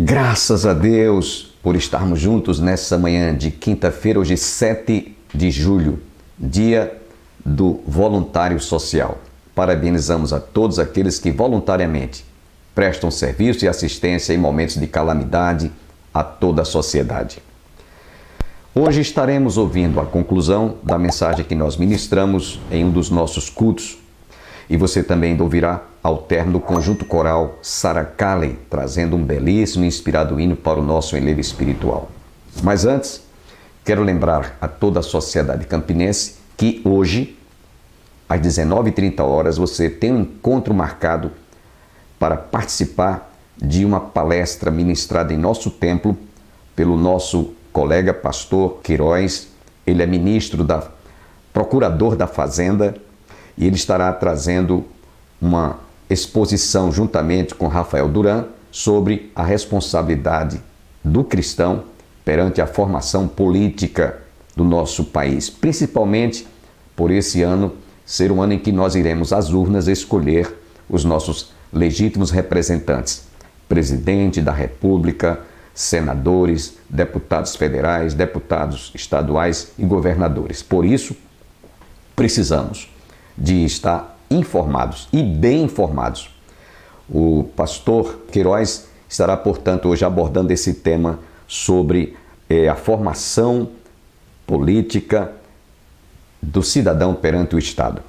Graças a Deus por estarmos juntos nessa manhã de quinta-feira, hoje 7 de julho, dia do voluntário social. Parabenizamos a todos aqueles que voluntariamente prestam serviço e assistência em momentos de calamidade a toda a sociedade. Hoje estaremos ouvindo a conclusão da mensagem que nós ministramos em um dos nossos cultos, e você também ouvirá ao término do conjunto coral Sarah Calley, trazendo um belíssimo e inspirado hino para o nosso enlevo espiritual. Mas antes, quero lembrar a toda a sociedade campinense que hoje, às 19h30, você tem um encontro marcado para participar de uma palestra ministrada em nosso templo pelo nosso colega pastor Queiroz. Ele é procurador da Fazenda, e ele estará trazendo uma exposição juntamente com Rafael Duran sobre a responsabilidade do cristão perante a formação política do nosso país, principalmente por esse ano ser um ano em que nós iremos às urnas escolher os nossos legítimos representantes, presidente da República, senadores, deputados federais, deputados estaduais e governadores. Por isso, precisamos de estar informados e bem informados. O pastor Queiroz estará, portanto, hoje abordando esse tema sobre a formação política do cidadão perante o Estado.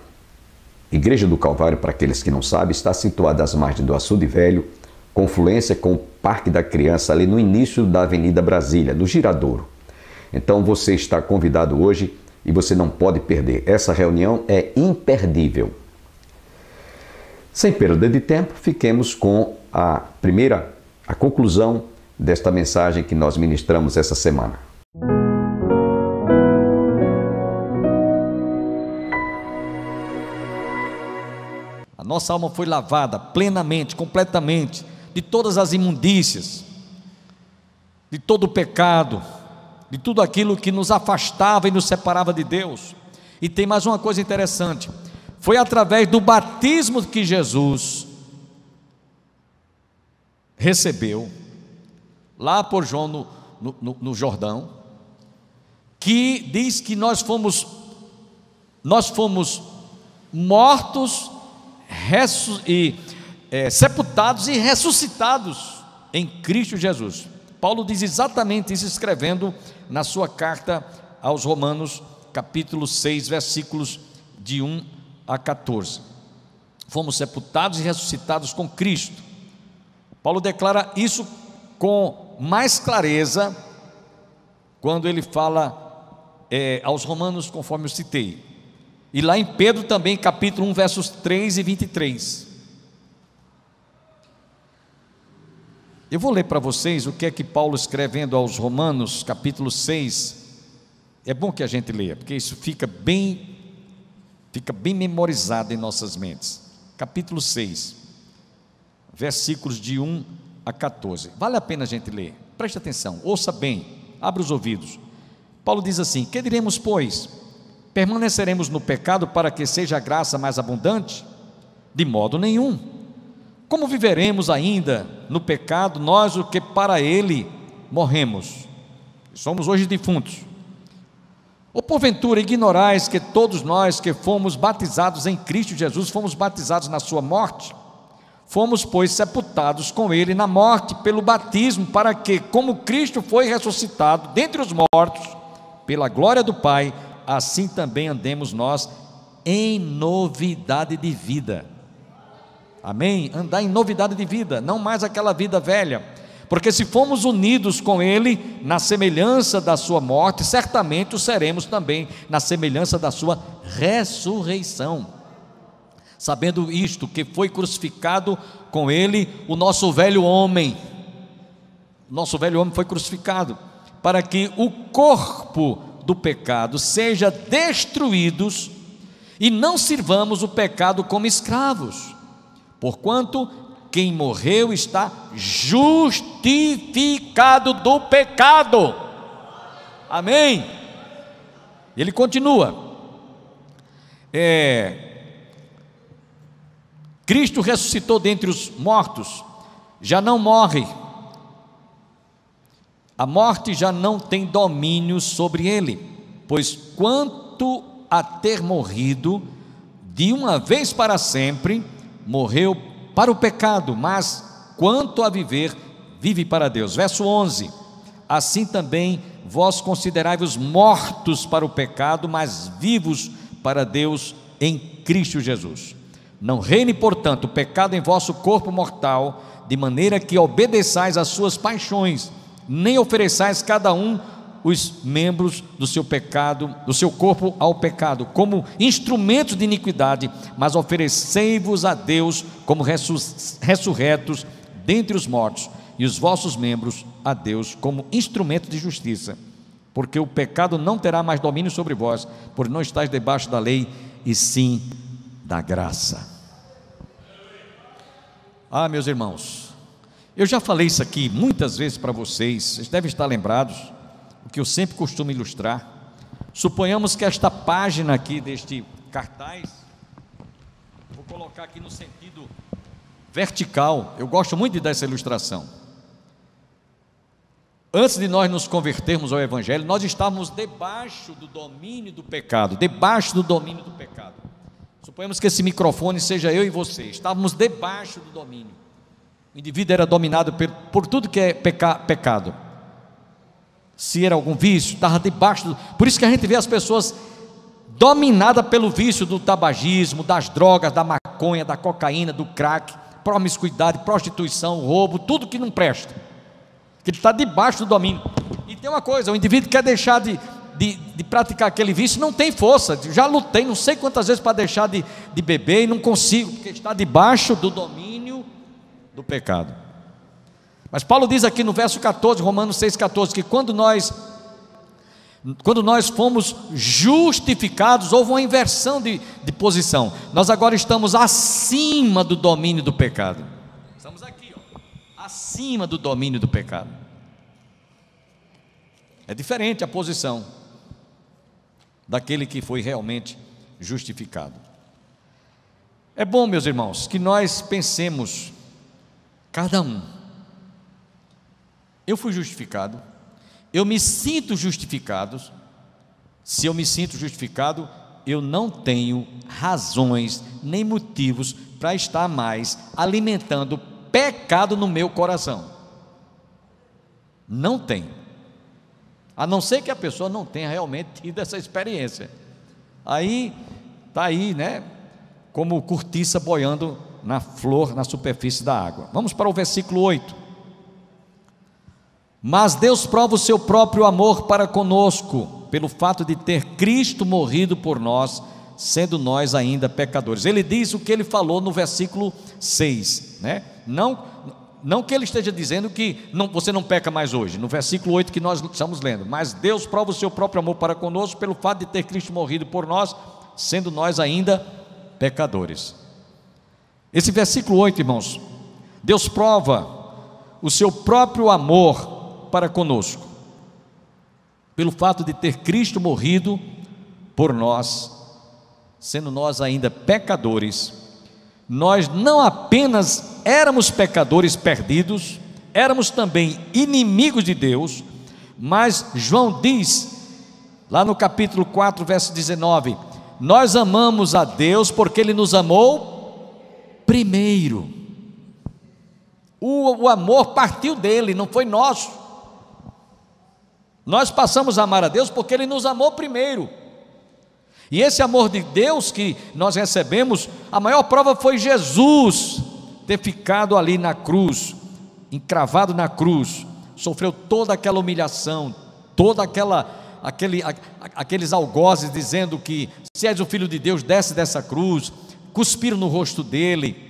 Igreja do Calvário, para aqueles que não sabem, está situada às margens do Açude Velho, confluência com o Parque da Criança, ali no início da Avenida Brasília, no Giradouro. Então você está convidado hoje e você não pode perder. Essa reunião é imperdível. Sem perda de tempo, fiquemos com a conclusão desta mensagem que nós ministramos essa semana. A nossa alma foi lavada plenamente, completamente, de todas as imundícias, de todo o pecado, de tudo aquilo que nos afastava e nos separava de Deus. E tem mais uma coisa interessante: foi através do batismo que Jesus recebeu, lá por João no Jordão, que diz que nós fomos mortos, sepultados e ressuscitados em Cristo Jesus. Paulo diz exatamente isso, escrevendo na sua carta aos Romanos, capítulo 6, versículos de 1 a 14. Fomos sepultados e ressuscitados com Cristo. Paulo declara isso com mais clareza quando ele fala aos Romanos, conforme eu citei, e lá em Pedro também, capítulo 1, versos 3 e 23. Eu vou ler para vocês o que é que Paulo, escrevendo aos Romanos, capítulo 6, é bom que a gente leia, porque isso fica bem memorizado em nossas mentes. Capítulo 6, versículos de 1 a 14. Vale a pena a gente ler, preste atenção, ouça bem, abra os ouvidos. Paulo diz assim: que diremos, pois? Permaneceremos no pecado para que seja a graça mais abundante? De modo nenhum. Como viveremos ainda no pecado, nós o que para ele morremos? Somos hoje defuntos. Ou porventura ignorais que todos nós que fomos batizados em Cristo Jesus, fomos batizados na sua morte? Fomos, pois, sepultados com ele na morte pelo batismo, para que, como Cristo foi ressuscitado dentre os mortos, pela glória do Pai, assim também andemos nós em novidade de vida. Amém? Andar em novidade de vida, não mais aquela vida velha, porque se fomos unidos com ele na semelhança da sua morte, certamente o seremos também na semelhança da sua ressurreição. Sabendo isto, que foi crucificado com ele o nosso velho homem. Nosso velho homem foi crucificado, para que o corpo do pecado seja destruído e não sirvamos o pecado como escravos. Porquanto quem morreu está justificado do pecado. Amém? Ele continua: Cristo ressuscitou dentre os mortos, já não morre, A morte já não tem domínio sobre ele, pois quanto a ter morrido de uma vez para sempre, morreu para o pecado, mas quanto a viver, vive para Deus. Verso 11: assim também vós considerai-vos mortos para o pecado, mas vivos para Deus em Cristo Jesus. Não reine, portanto, o pecado em vosso corpo mortal, de maneira que obedeçais às suas paixões, nem ofereçais cada um os membros do seu pecado, do seu corpo ao pecado, como instrumentos de iniquidade, mas oferecei-vos a Deus como ressurretos dentre os mortos, e os vossos membros a Deus como instrumento de justiça, porque o pecado não terá mais domínio sobre vós, por não estáis debaixo da lei, e sim da graça. Meus irmãos, eu já falei isso aqui muitas vezes para vocês, vocês devem estar lembrados, o que eu sempre costumo ilustrar. Suponhamos que esta página aqui deste cartaz, vou colocar aqui no sentido vertical, eu gosto muito de dar essa ilustração. Antes de nós nos convertermos ao Evangelho, nós estávamos debaixo do domínio do pecado, debaixo do domínio do pecado. Suponhamos que esse microfone seja eu e você, estávamos debaixo do domínio. O indivíduo era dominado por tudo que é pecado. Se era algum vício, estava debaixo por isso que a gente vê as pessoas dominadas pelo vício do tabagismo, das drogas, da maconha, da cocaína, do crack, promiscuidade, prostituição, roubo, tudo que não presta, que ele está debaixo do domínio. E tem uma coisa, o indivíduo quer deixar de praticar aquele vício, não tem força. Já lutei não sei quantas vezes para deixar de beber e não consigo, porque está debaixo do domínio do pecado. Mas Paulo diz aqui no verso 14, Romanos 6,14, que quando nós fomos justificados, houve uma inversão de posição. Nós agora estamos acima do domínio do pecado. Estamos aqui, acima do domínio do pecado. É diferente a posição daquele que foi realmente justificado. É bom, meus irmãos, que nós pensemos, cada um, eu fui justificado, eu me sinto justificado. Se eu me sinto justificado, eu não tenho razões nem motivos para estar mais alimentando pecado no meu coração. Não tem, a não ser que a pessoa não tenha realmente tido essa experiência. Aí está aí, né, como cortiça boiando na flor, na superfície da água. Vamos para o versículo 8. Mas Deus prova o seu próprio amor para conosco, pelo fato de ter Cristo morrido por nós, sendo nós ainda pecadores. Ele diz o que ele falou no versículo 6, né? Não que ele esteja dizendo que você não peca mais hoje, no versículo 8 que nós estamos lendo. Mas Deus prova o seu próprio amor para conosco, pelo fato de ter Cristo morrido por nós, sendo nós ainda pecadores. Esse versículo 8, irmãos, Deus prova o seu próprio amor para conosco, pelo fato de ter Cristo morrido por nós, sendo nós ainda pecadores. Nós não apenas éramos pecadores perdidos, éramos também inimigos de Deus, mas João diz, lá no capítulo 4, verso 19, nós amamos a Deus porque Ele nos amou primeiro. O amor partiu dele, não foi nosso. Nós passamos a amar a Deus porque Ele nos amou primeiro. E esse amor de Deus que nós recebemos, a maior prova foi Jesus ter ficado ali na cruz, encravado na cruz, sofreu toda aquela humilhação, toda aqueles algozes dizendo que se és o Filho de Deus, desce dessa cruz, cuspiram no rosto dele.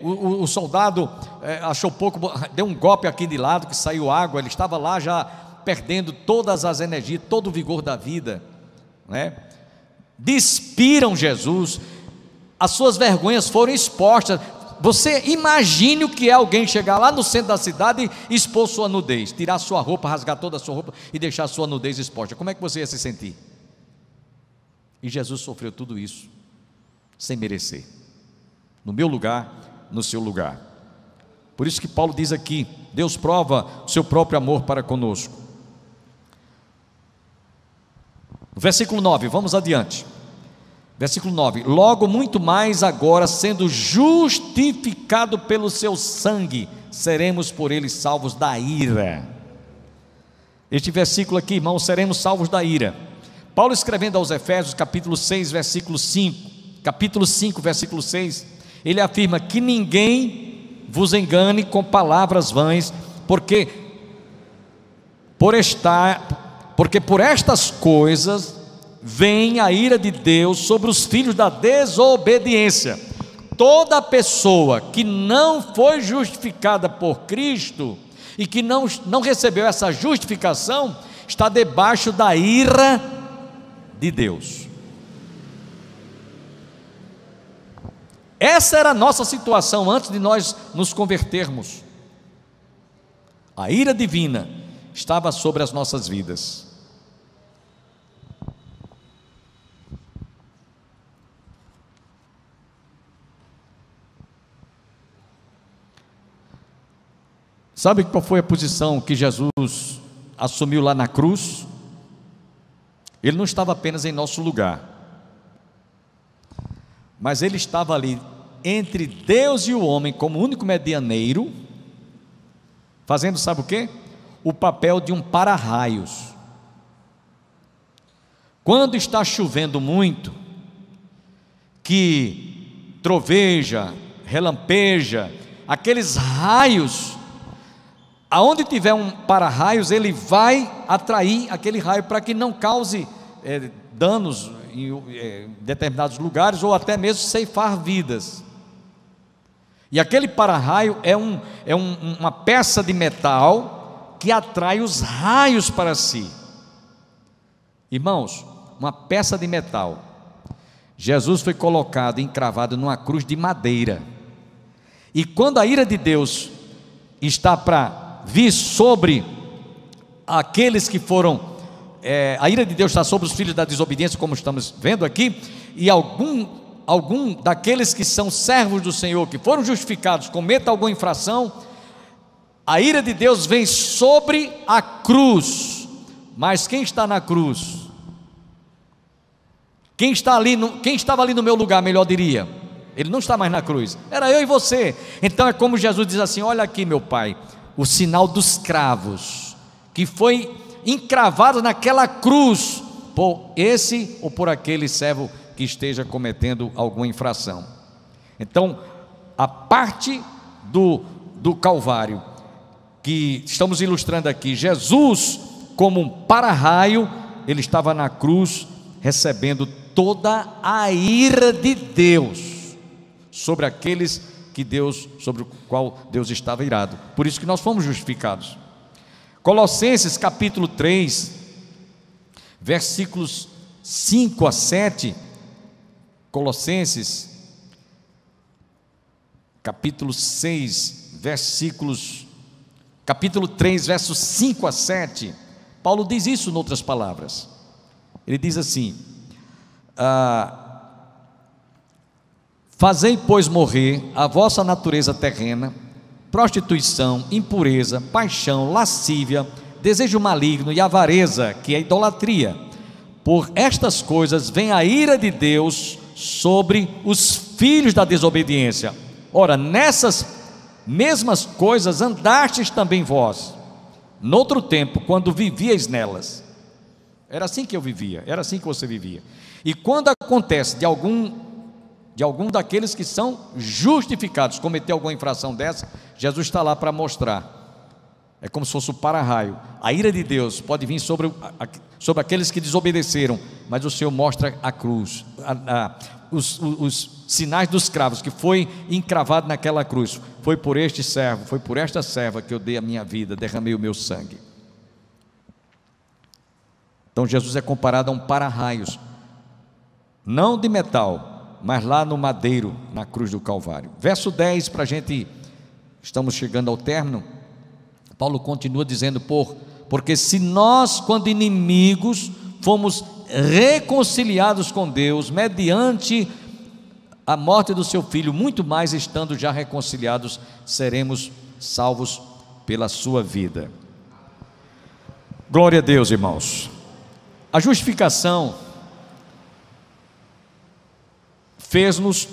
O soldado achou pouco, deu um golpe aqui de lado que saiu água, ele estava lá já perdendo todas as energias, todo o vigor da vida, né? Despiram Jesus, as suas vergonhas foram expostas. Você imagine o que é alguém chegar lá no centro da cidade e expor sua nudez, tirar sua roupa, rasgar toda a sua roupa e deixar sua nudez exposta. Como é que você ia se sentir? E Jesus sofreu tudo isso sem merecer, no meu lugar, no seu lugar. Por isso que Paulo diz aqui Deus prova o seu próprio amor para conosco. Versículo 9, vamos adiante. Versículo 9: logo muito mais agora, sendo justificado pelo seu sangue, seremos por ele salvos da ira. Este versículo aqui, irmãos, seremos salvos da ira. Paulo escrevendo aos Efésios, capítulo 6, versículo 5, capítulo 5, versículo 6, ele afirma que ninguém vos engane com palavras vãs, porque por estas coisas vem a ira de Deus sobre os filhos da desobediência. Toda pessoa que não foi justificada por Cristo e que não recebeu essa justificação, está debaixo da ira de Deus. Essa era a nossa situação antes de nós nos convertermos. A ira divina estava sobre as nossas vidas. Sabe qual foi a posição que Jesus assumiu lá na cruz? Ele não estava apenas em nosso lugar, mas ele estava ali entre Deus e o homem como único medianeiro, fazendo, sabe o quê? O papel de um para-raios. Quando está chovendo muito, que troveja, relampeja, aqueles raios, aonde tiver um para-raios, ele vai atrair aquele raio para que não cause danos em determinados lugares, ou até mesmo ceifar vidas. E aquele para-raio é uma peça de metal que atrai os raios para si. Irmãos, uma peça de metal. Jesus foi colocado, encravado numa cruz de madeira, e quando a ira de Deus está para vir sobre aqueles que foram, a ira de Deus está sobre os filhos da desobediência, como estamos vendo aqui, e algum daqueles que são servos do Senhor, que foram justificados, cometa alguma infração, a ira de Deus vem sobre a cruz. Mas quem está na cruz? Quem estava ali no meu lugar, melhor diria? Ele não está mais na cruz, era eu e você. Então é como Jesus diz assim: olha aqui, meu Pai, o sinal dos cravos, que foi encravado naquela cruz, por esse ou por aquele servo que esteja cometendo alguma infração. Então, a parte do Calvário, que estamos ilustrando aqui, Jesus, como um para-raio, ele estava na cruz, recebendo toda a ira de Deus, sobre aqueles sobre o qual Deus estava irado. Por isso que nós fomos justificados. Colossenses capítulo 3, versículos 5 a 7. Colossenses capítulo 6, capítulo 3, versos 5 a 7. Paulo diz isso em outras palavras. Ele diz assim: fazei, pois, morrer a vossa natureza terrena, prostituição, impureza, paixão, lascívia, desejo maligno e avareza, que é idolatria. Por estas coisas vem a ira de Deus sobre os filhos da desobediência. Ora, nessas mesmas coisas andastes também vós, noutro tempo, quando vivíeis nelas. Era assim que eu vivia, era assim que você vivia. E quando acontece de algum daqueles que são justificados cometer alguma infração dessa, Jesus está lá para mostrar. É como se fosse o para-raio. A ira de Deus pode vir sobre aqueles que desobedeceram, mas o Senhor mostra a cruz, os sinais dos cravos, que foi encravado naquela cruz. Foi por este servo, foi por esta serva que eu dei a minha vida, derramei o meu sangue. Então Jesus é comparado a um para-raios, não de metal, mas lá no madeiro, na cruz do Calvário. Verso 10, para a gente, estamos chegando ao término. Paulo continua dizendo: porque se nós, quando inimigos, fomos reconciliados com Deus mediante a morte do seu Filho, muito mais estando já reconciliados, seremos salvos pela sua vida. Glória a Deus, irmãos. A justificação fez-nos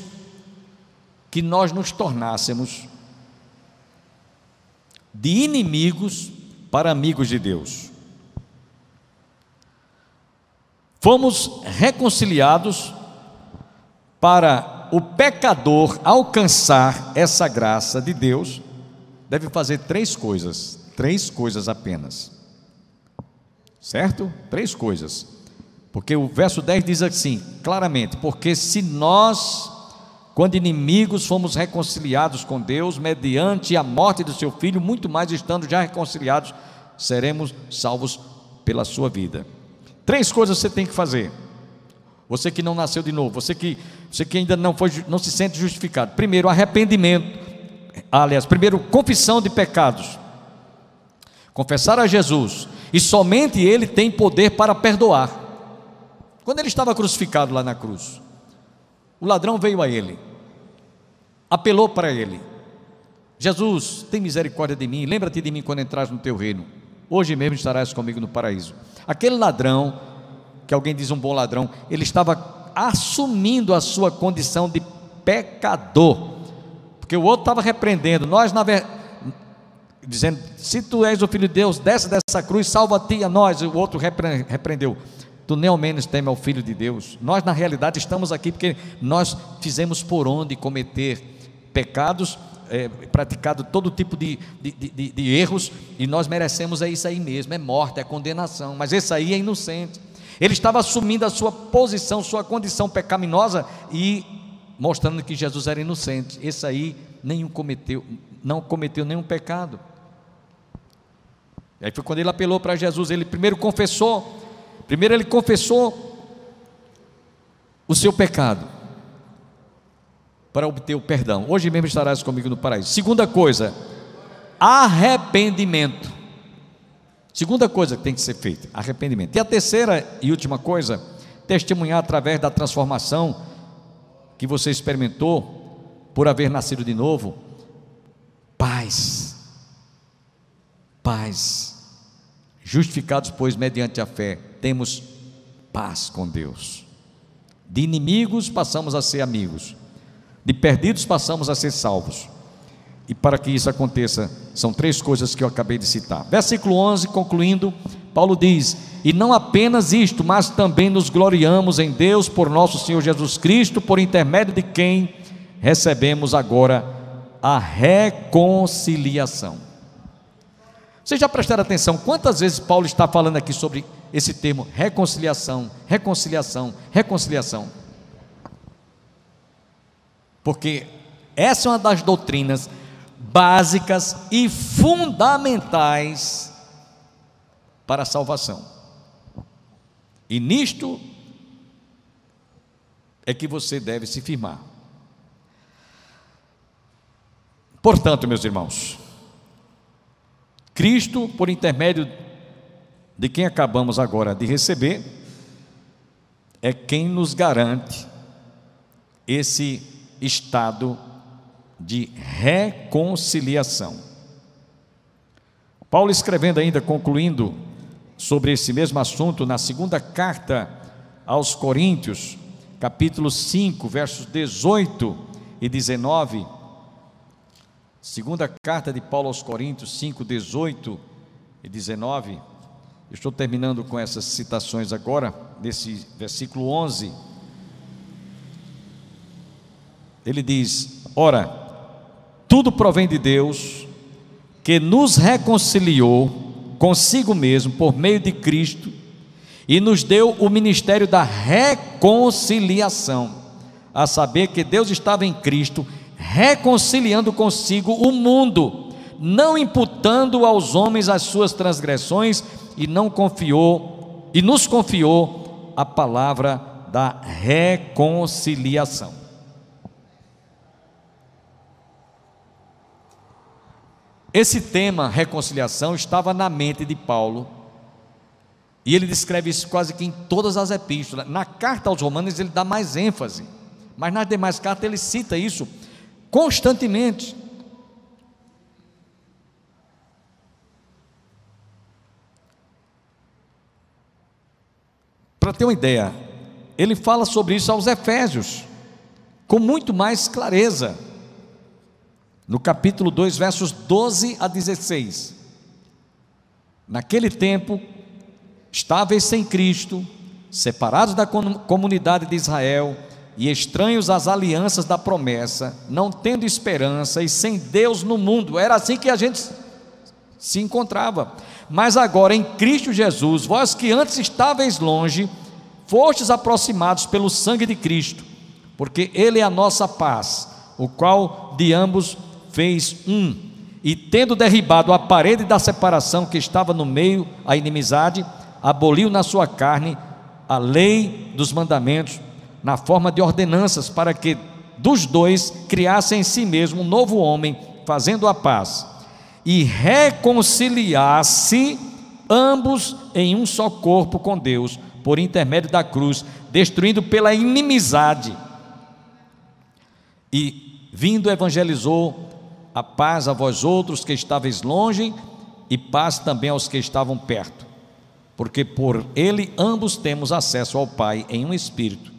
que nós nos tornássemos de inimigos para amigos de Deus. Fomos reconciliados para o pecador alcançar essa graça de Deus. Deve fazer três coisas apenas, certo? Três coisas, porque o verso 10 diz assim, claramente: porque se nós, quando inimigos, fomos reconciliados com Deus, mediante a morte do seu Filho, muito mais estando já reconciliados, seremos salvos pela sua vida. Três coisas você tem que fazer, você que não nasceu de novo, você que ainda não se sente justificado. Primeiro, arrependimento. Aliás, primeiro, confissão de pecados, confessar a Jesus, e somente Ele tem poder para perdoar. Quando Ele estava crucificado lá na cruz, o ladrão veio a Ele, apelou para Ele: Jesus, tem misericórdia de mim, lembra-te de mim quando entrares no teu reino, hoje mesmo estarás comigo no paraíso. Aquele ladrão, que alguém diz um bom ladrão, ele estava assumindo a sua condição de pecador, porque o outro estava repreendendo, dizendo: se tu és o Filho de Deus, desce dessa cruz, salva-te e a nós. O outro repreendeu: tu nem ao menos teme ao Filho de Deus. Nós na realidade estamos aqui porque nós fizemos por onde cometer pecados, praticado todo tipo de erros, e nós merecemos isso aí mesmo, é morte, é condenação, mas esse aí é inocente. Ele estava assumindo a sua posição, sua condição pecaminosa e mostrando que Jesus era inocente. Esse aí não cometeu nenhum pecado. E aí foi quando ele apelou para Jesus. Ele confessou o seu pecado para obter o perdão. Hoje mesmo estarás comigo no paraíso. Segunda coisa, arrependimento. Segunda coisa que tem que ser feita, arrependimento. E a terceira e última coisa, testemunhar através da transformação que você experimentou por haver nascido de novo. Paz, justificados pois mediante a fé, temos paz com Deus. De inimigos passamos a ser amigos, de perdidos passamos a ser salvos. E para que isso aconteça, são três coisas que eu acabei de citar. Versículo 11, concluindo, Paulo diz: e não apenas isto, mas também nos gloriamos em Deus por nosso Senhor Jesus Cristo, por intermédio de quem recebemos agora a reconciliação. Vocês já prestaram atenção quantas vezes Paulo está falando aqui sobre esse termo reconciliação, reconciliação, reconciliação? Porque essa é uma das doutrinas básicas e fundamentais para a salvação, e nisto é que você deve se firmar. Portanto, meus irmãos, Cristo, por intermédio de quem acabamos agora de receber, é quem nos garante esse estado de reconciliação. Paulo, escrevendo ainda, concluindo sobre esse mesmo assunto, na segunda carta aos Coríntios, capítulo 5, versos 18 e 19, segunda carta de Paulo aos Coríntios 5, 18 e 19, eu estou terminando com essas citações agora, desse versículo 11, ele diz: ora, tudo provém de Deus, que nos reconciliou consigo mesmo por meio de Cristo e nos deu o ministério da reconciliação, a saber que Deus estava em Cristo reconciliando consigo o mundo, não imputando aos homens as suas transgressões, e nos confiou a palavra da reconciliação. Esse tema, reconciliação, estava na mente de Paulo, e ele descreve isso quase que em todas as epístolas. Na carta aos Romanos ele dá mais ênfase, mas nas demais cartas ele cita isso constantemente. para ter uma ideia, ele fala sobre isso aos Efésios, com muito mais clareza, no capítulo 2, versos 12 a 16. Naquele tempo, estáveis sem Cristo, separados da comunidade de Israel e estranhos às alianças da promessa, não tendo esperança e sem Deus no mundo. Era assim que a gente se encontrava. Mas agora em Cristo Jesus, vós que antes estáveis longe, fostes aproximados pelo sangue de Cristo, porque Ele é a nossa paz, o qual de ambos fez um, e tendo derribado a parede da separação que estava no meio, a inimizade, aboliu na sua carne a lei dos mandamentos, na forma de ordenanças, para que dos dois criasse em si mesmo um novo homem, fazendo a paz, e reconciliasse ambos em um só corpo com Deus, por intermédio da cruz, destruindo pela inimizade, e vindo evangelizou a paz a vós outros que estáveis longe, e paz também aos que estavam perto, porque por ele ambos temos acesso ao Pai em um Espírito.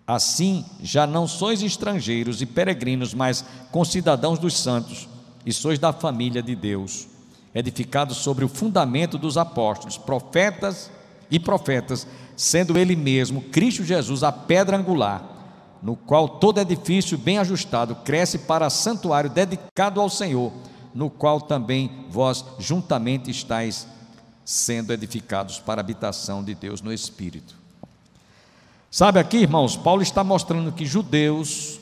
Assim já não sois estrangeiros e peregrinos, mas concidadãos dos santos, e sois da família de Deus, edificados sobre o fundamento dos apóstolos, profetas, sendo Ele mesmo, Cristo Jesus, a pedra angular, no qual todo edifício bem ajustado cresce para santuário dedicado ao Senhor, no qual também vós juntamente estáis sendo edificados para a habitação de Deus no Espírito. Sabe, aqui, irmãos, Paulo está mostrando que judeus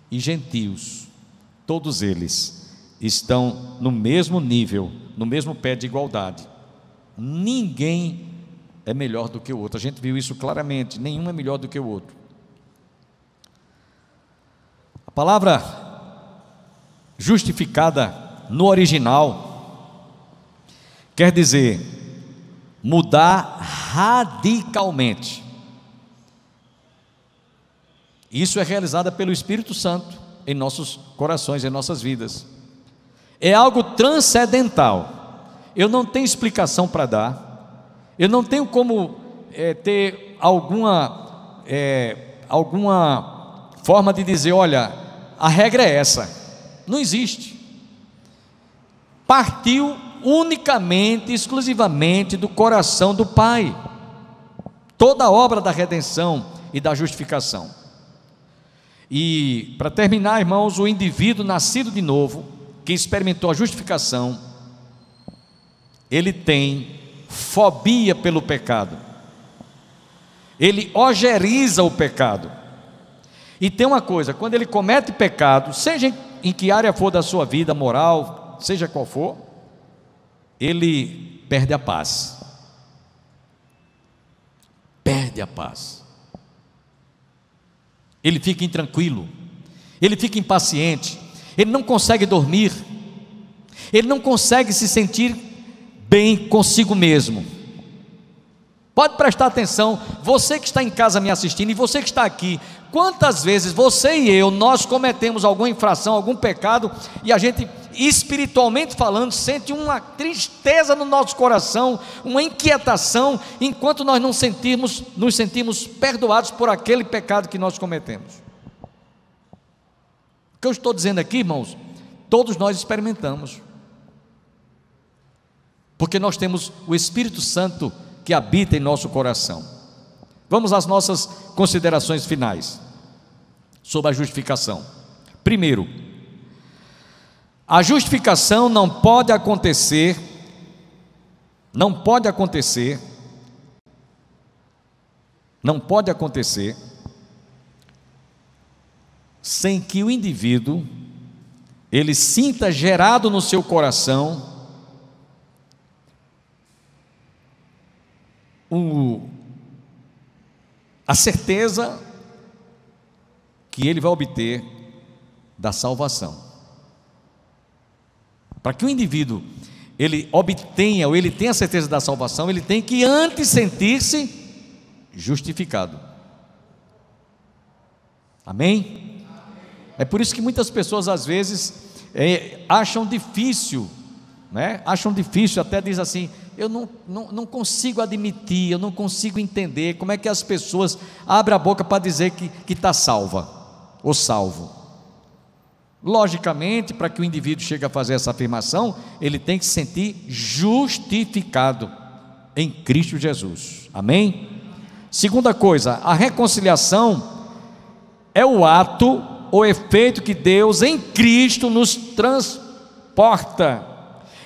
e gentios, todos eles estão no mesmo nível, no mesmo pé de igualdade. Ninguém é melhor do que o outro. A gente viu isso claramente, nenhum é melhor do que o outro. A palavra justificada no original quer dizer mudar radicalmente. Isso é realizado pelo Espírito Santo em nossos corações, em nossas vidas. É algo transcendental. Eu não tenho explicação para dar. Eu não tenho como ter alguma forma de dizer, olha, a regra é essa. Não existe. Partiu unicamente, exclusivamente do coração do Pai. Toda a obra da redenção e da justificação. E para terminar, irmãos, o indivíduo nascido de novo, que experimentou a justificação, ele tem fobia pelo pecado, ele ojeriza o pecado. E tem uma coisa, quando ele comete pecado, seja em que área for da sua vida moral, seja qual for, ele perde a paz. Perde a paz. Ele fica intranquilo, ele fica impaciente, ele não consegue dormir, ele não consegue se sentir bem consigo mesmo. Pode prestar atenção, você que está em casa me assistindo e você que está aqui, quantas vezes você e eu, nós cometemos alguma infração, algum pecado, e a gente, espiritualmente falando, sente uma tristeza no nosso coração, uma inquietação, enquanto nós não nos sentimos perdoados por aquele pecado que nós cometemos. O que eu estou dizendo aqui, irmãos, todos nós experimentamos, porque nós temos o Espírito Santo que habita em nosso coração. Vamos às nossas considerações finais sobre a justificação. Primeiro, a justificação não pode acontecer sem que o indivíduo ele sinta gerado no seu coração a certeza que ele vai obter da salvação. Para que o indivíduo ele obtenha ou ele tenha a certeza da salvação, ele tem que antes sentir-se justificado. Amém? É por isso que muitas pessoas às vezes acham difícil né? Acham difícil, até diz assim: eu não consigo admitir, eu não consigo entender como é que as pessoas abrem a boca para dizer que está salva ou salvo. Logicamente, para que o indivíduo chegue a fazer essa afirmação, ele tem que se sentir justificado em Cristo Jesus. Amém? Segunda coisa, a reconciliação é o ato ou efeito que Deus em Cristo nos transporta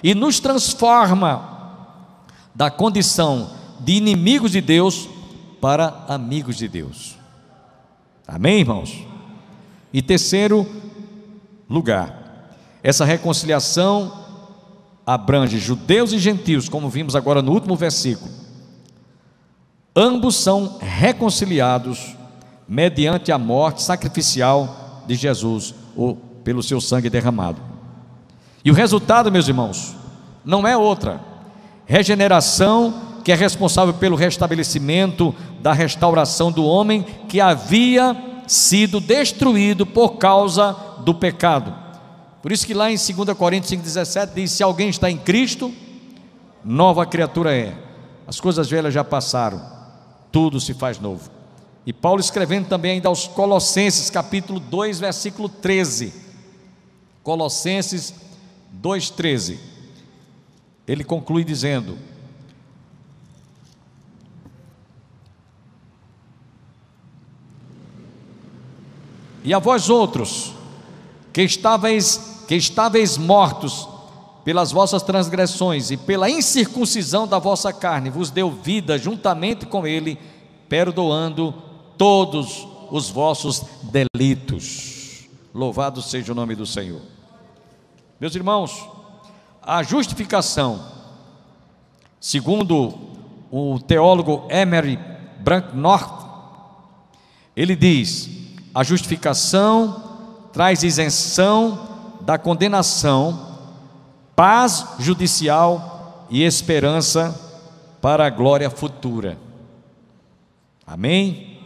e nos transforma da condição de inimigos de Deus para amigos de Deus. Amém, irmãos? E terceiro lugar, essa reconciliação abrange judeus e gentios, como vimos agora no último versículo. Ambos são reconciliados mediante a morte sacrificial de Jesus, ou pelo seu sangue derramado. E o resultado, meus irmãos, não é outra: regeneração, que é responsável pelo restabelecimento da restauração do homem que havia sido destruído por causa do pecado. Por isso que lá em 2 Coríntios 5,17 diz: se alguém está em Cristo, nova criatura é, as coisas velhas já passaram, tudo se faz novo. E Paulo, escrevendo também ainda aos Colossenses, capítulo 2, versículo 13, Colossenses 2,13, ele conclui dizendo: e a vós outros, que estáveis mortos pelas vossas transgressões e pela incircuncisão da vossa carne, vos deu vida juntamente com ele, perdoando todos os vossos delitos. Louvado seja o nome do Senhor. Meus irmãos, a justificação, segundo o teólogo Emery Branknorth, ele diz: a justificação traz isenção da condenação, paz judicial e esperança para a glória futura. Amém?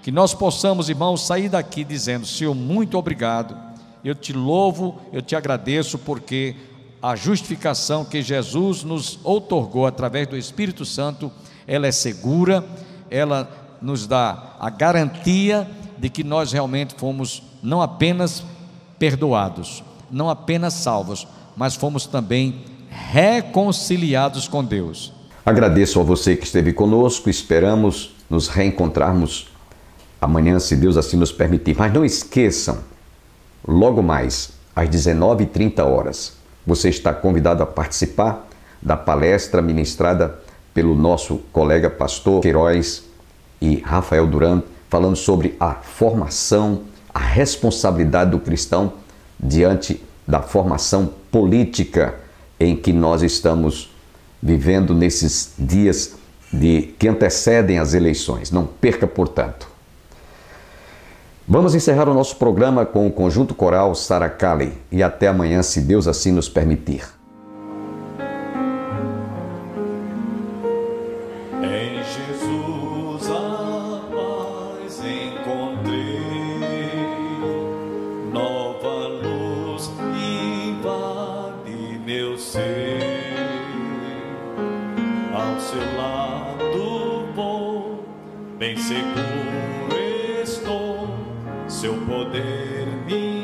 Que nós possamos, irmãos, sair daqui dizendo: Senhor, muito obrigado, eu te louvo, eu te agradeço, porque a justificação que Jesus nos outorgou através do Espírito Santo, ela é segura, ela nos dá a garantia de que nós realmente fomos não apenas perdoados, não apenas salvos, mas fomos também reconciliados com Deus. Agradeço a você que esteve conosco, esperamos nos reencontrarmos amanhã, se Deus assim nos permitir. Mas não esqueçam, logo mais, às 19h30, você está convidado a participar da palestra ministrada pelo nosso colega pastor Queiroz e Rafael Duran, falando sobre a formação, a responsabilidade do cristão diante da formação política em que nós estamos vivendo nesses dias que antecedem as eleições. Não perca, portanto. Vamos encerrar o nosso programa com o conjunto coral Saracali e até amanhã, se Deus assim nos permitir. Em Jesus a paz encontrei, nova luz invade meu ser, ao seu lado vou, bem seguro estou, seu poder me